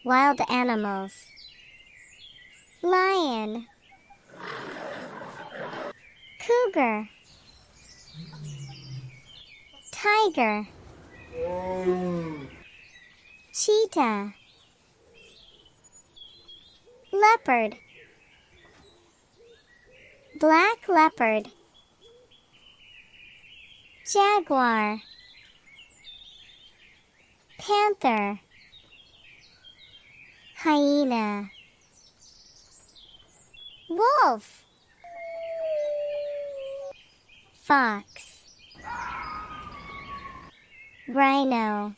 Wild animals. Lion. Cougar. Tiger. Cheetah. Leopard. Black leopard. Jaguar. Panther. Hyena. Wolf. Fox. Rhino.